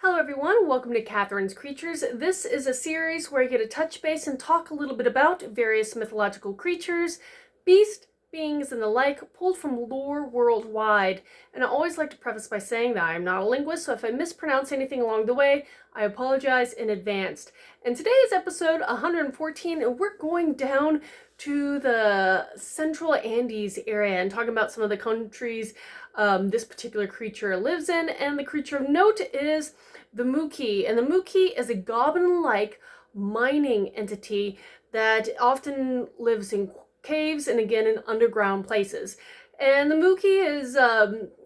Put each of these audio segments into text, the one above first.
Hello everyone, welcome to Katharine's Creatures. This is a series where I get to touch base and talk a little bit about various mythological creatures, beasts, beings, and the like, pulled from lore worldwide. And I always like to preface by saying that I am not a linguist, so if I mispronounce anything along the way, I apologize in advance. And today is episode 114, and we're going down to the central Andes area and talking about some of the countries this particular creature lives in. And the creature of note is the Muki. And the Muki is a goblin-like mining entity that often lives in caves and again in underground places. And the Muki is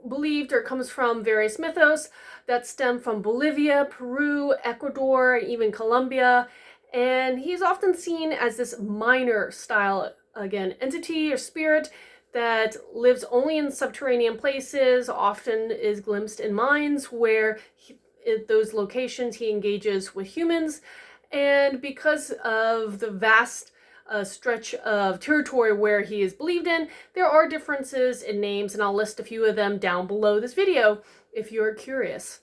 believed or comes from various mythos that stem from Bolivia, Peru, Ecuador, even Colombia. And he's often seen as this miner style, again, entity or spirit that lives only in subterranean places, often is glimpsed in mines where at those locations he engages with humans. And because of the vast stretch of territory where he is believed in, there are differences in names, and I'll list a few of them down below this video if you're curious.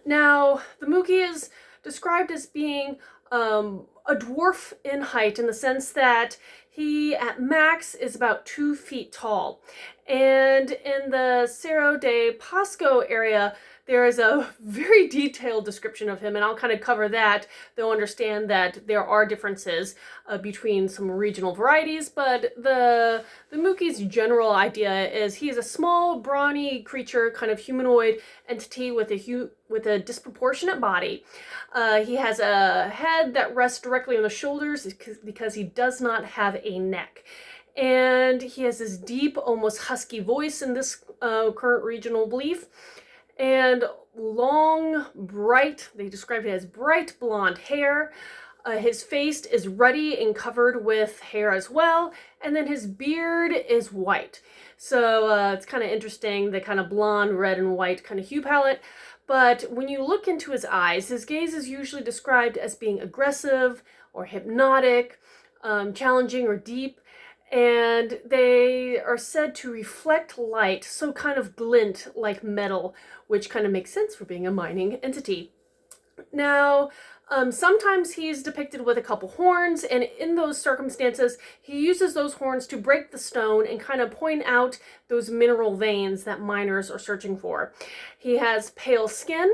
Now, the Muki is described as being a dwarf in height in the sense that he at max is about 2 feet tall. And in the Cerro de Pasco area, there is a very detailed description of him, and I'll kind of cover that, though understand that there are differences between some regional varieties, but the Muki's general idea is he is a small, brawny creature, kind of humanoid entity with a disproportionate body. He has a head that rests directly on the shoulders because he does not have a neck. And he has this deep, almost husky voice in this current regional belief. And long, bright, they describe it as bright blonde hair. His face is ruddy and covered with hair as well. And then his beard is white. So it's kind of interesting, the kind of blonde, red, and white kind of hue palette. But when you look into his eyes, his gaze is usually described as being aggressive or hypnotic, challenging or deep. And they are said to reflect light, so kind of glint like metal, which kind of makes sense for being a mining entity. Now, sometimes he's depicted with a couple horns, and in those circumstances, he uses those horns to break the stone and kind of point out those mineral veins that miners are searching for. He has pale skin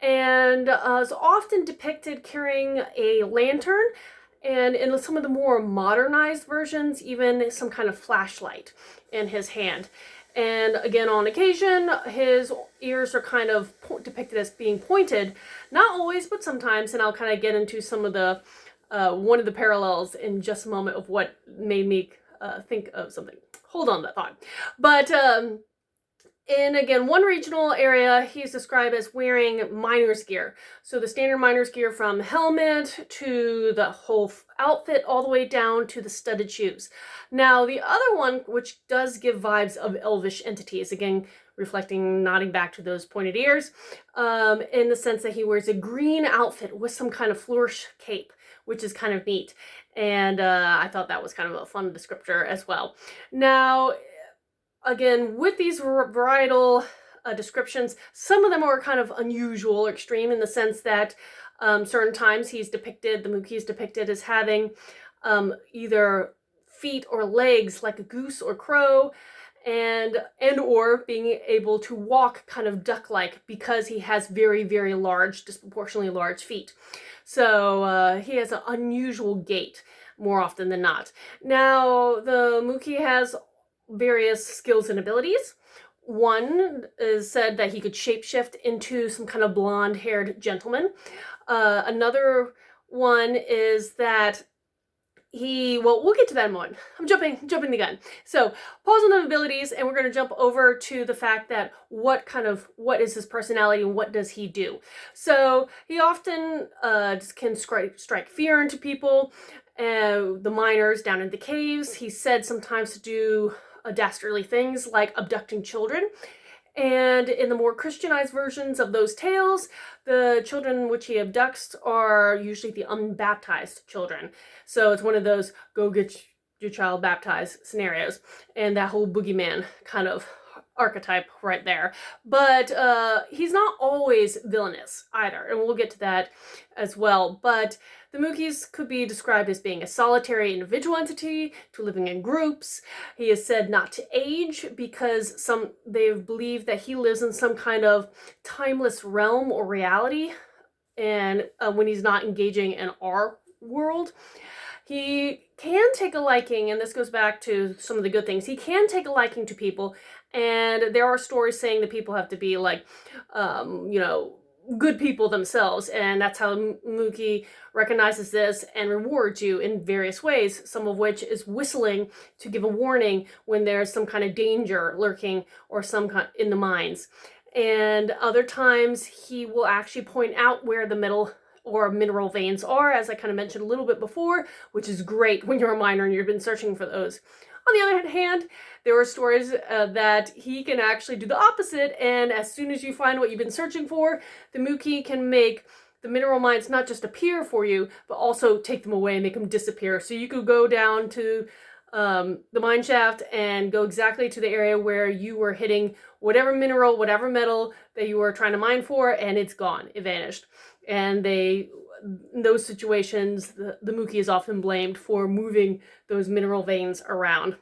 and is often depicted carrying a lantern, and in some of the more modernized versions, even some kind of flashlight in his hand. And again, on occasion, his ears are kind of depicted as being pointed. Not always, but sometimes, and I'll kind of get into some of the, one of the parallels in just a moment of what made me think of something. Hold on to that thought. But in, again, one regional area, he's described as wearing miner's gear. So the standard miner's gear from helmet to the whole outfit all the way down to the studded shoes. Now, the other one, which does give vibes of elvish entities, again, reflecting, nodding back to those pointed ears, in the sense that he wears a green outfit with some kind of flourish cape, which is kind of neat. And I thought that was kind of a fun descriptor as well. Now, again, with these varietal descriptions, some of them are kind of unusual or extreme in the sense that certain times the Muki is depicted as having either feet or legs like a goose or crow, and or being able to walk kind of duck-like because he has very, very large, disproportionately large feet. So he has an unusual gait more often than not. Now, the Muki has various skills and abilities. One is said that he could shapeshift into some kind of blonde-haired gentleman. Another one is that we'll get to that in a moment. I'm jumping the gun. So pause on the abilities, and we're going to jump over to the fact that what is his personality and what does he do. So he often can strike fear into people. The miners down in the caves, he's said sometimes to do dastardly things like abducting children. And in the more Christianized versions of those tales, the children which he abducts are usually the unbaptized children. So it's one of those go get your child baptized scenarios. And that whole boogeyman kind of archetype right there. But he's not always villainous either, and we'll get to that as well. But the Mukis could be described as being a solitary individual entity, to living in groups. He is said not to age because they believe that he lives in some kind of timeless realm or reality, and when he's not engaging in our world. He can take a liking, and this goes back to some of the good things. He can take a liking to people, and there are stories saying that people have to be like, good people themselves, and that's how Muki recognizes this and rewards you in various ways, some of which is whistling to give a warning when there's some kind of danger lurking or some kind in the mines. And other times he will actually point out where the metal or mineral veins are, as I kind of mentioned a little bit before, which is great when you're a miner and you've been searching for those. On the other hand, there are stories that he can actually do the opposite, and as soon as you find what you've been searching for, the Muki can make the mineral mines not just appear for you, but also take them away and make them disappear. So you could go down to the mine shaft and go exactly to the area where you were hitting whatever mineral, whatever metal that you were trying to mine for, and it's gone, it vanished. And in those situations, the Muki is often blamed for moving those mineral veins around.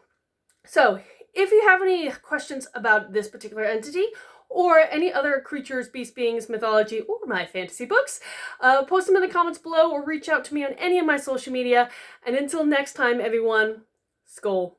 So if you have any questions about this particular entity, or any other creatures, beast beings, mythology, or my fantasy books, post them in the comments below or reach out to me on any of my social media. And until next time, everyone, Skål.